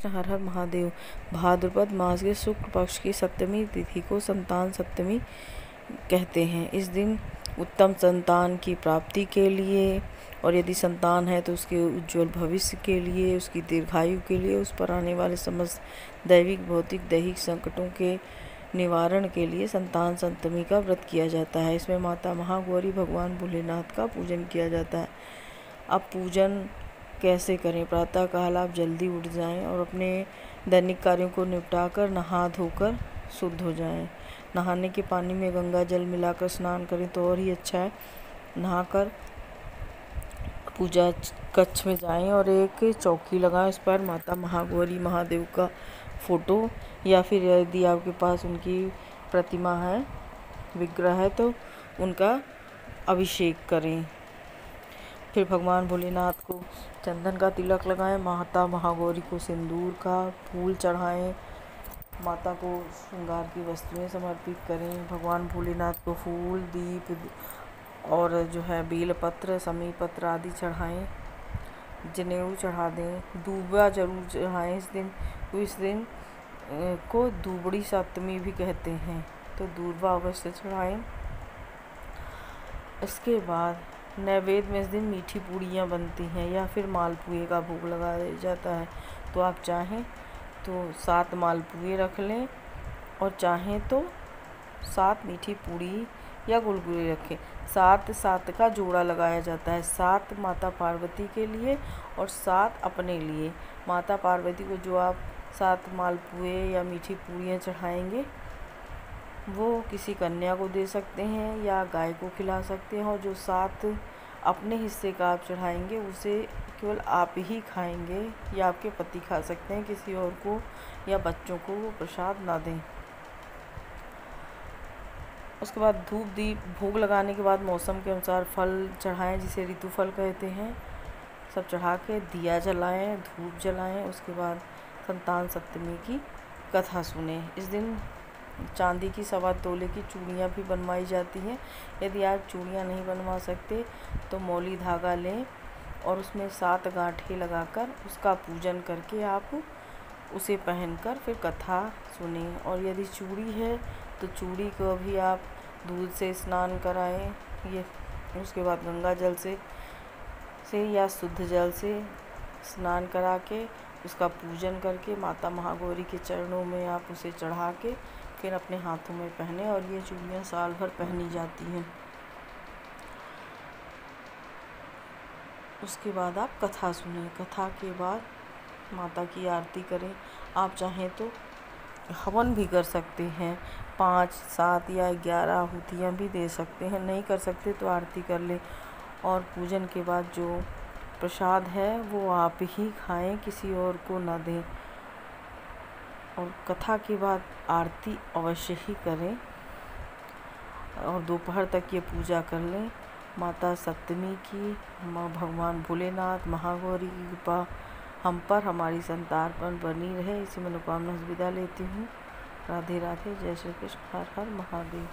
हर हर महादेव। भाद्रपद मास के शुक्ल पक्ष की सप्तमी तिथि को संतान सप्तमी कहते हैं। इस दिन उत्तम संतान की प्राप्ति के लिए और यदि संतान है तो उसके उज्जवल भविष्य के लिए, उसकी दीर्घायु के लिए, उस पर आने वाले समस्त दैविक भौतिक दैहिक संकटों के निवारण के लिए संतान सप्तमी का व्रत किया जाता है। इसमें माता महागौरी भगवान भोलेनाथ का पूजन किया जाता है। अब पूजन कैसे करें? प्रातः काल आप जल्दी उठ जाएं और अपने दैनिक कार्यों को निपटाकर नहा धोकर शुद्ध हो जाएं। नहाने के पानी में गंगा जल मिलाकर स्नान करें तो और ही अच्छा है। नहाकर पूजा कक्ष में जाएं और एक चौकी लगाएं, उस पर माता महागौरी महादेव का फोटो या फिर यदि आपके पास उनकी प्रतिमा है, विग्रह है, तो उनका अभिषेक करें। फिर भगवान भोलेनाथ को चंदन का तिलक लगाएं, माता महागौरी को सिंदूर का फूल चढ़ाएं, माता को श्रृंगार की वस्तुएं समर्पित करें। भगवान भोलेनाथ को फूल, दीप और बेलपत्र, समी पत्र आदि चढ़ाएं, जनेऊ चढ़ा दें, दूबा जरूर चढ़ाएं इस दिन। तो इस दिन को दूबड़ी सप्तमी भी कहते हैं, तो दूबा अवश्य चढ़ाएं। इसके बाद नैवेद्य में इस दिन मीठी पूड़ियाँ बनती हैं या फिर मालपुए का भोग लगाया जाता है। तो आप चाहें तो 7 मालपुए रख लें और चाहें तो 7 मीठी पूड़ी या गुलगुले रखें। 7 का जोड़ा लगाया जाता है, 7 माता पार्वती के लिए और 7 अपने लिए। माता पार्वती को जो आप 7 मालपुए या मीठी पूड़ियाँ चढ़ाएंगे वो किसी कन्या को दे सकते हैं या गाय को खिला सकते हैं, और जो 7 अपने हिस्से का आप चढ़ाएंगे उसे केवल आप ही खाएंगे या आपके पति खा सकते हैं, किसी और को या बच्चों को वो प्रसाद ना दें। उसके बाद धूप दीप भोग लगाने के बाद मौसम के अनुसार फल चढ़ाएं, जिसे ऋतु फल कहते हैं। सब चढ़ा के दिया जलाएं, धूप जलाएं। उसके बाद संतान सप्तमी की कथा सुने। इस दिन चांदी की 1.25 तोले की चूड़ियाँ भी बनवाई जाती हैं। यदि आप चूड़ियाँ नहीं बनवा सकते तो मौली धागा लें और उसमें 7 गांठें लगाकर उसका पूजन करके आप उसे पहनकर फिर कथा सुने। और यदि चूड़ी है तो चूड़ी को भी आप दूध से स्नान कराएं, ये उसके बाद गंगा जल से या शुद्ध जल से स्नान करा के उसका पूजन करके माता महागौरी के चरणों में आप उसे चढ़ा के फिर अपने हाथों में पहने। और ये चूड़ियाँ साल भर पहनी जाती हैं। उसके बाद आप कथा सुने। कथा के बाद माता की आरती करें। आप चाहें तो हवन भी कर सकते हैं, 5, 7 या 11 आहुतियाँ भी दे सकते हैं। नहीं कर सकते तो आरती कर लें। और पूजन के बाद जो प्रसाद है वो आप ही खाएं, किसी और को ना दें। और कथा के बाद आरती अवश्य ही करें और दोपहर तक ये पूजा कर लें। माता सप्तमी की, भगवान भोलेनाथ महागौरी की कृपा हम पर, हमारी संतान बनी रहे, इसी मनोकामना से विदा लेती हूँ। राधे राधे। जय श्री कृष्ण। हर हर महादेव।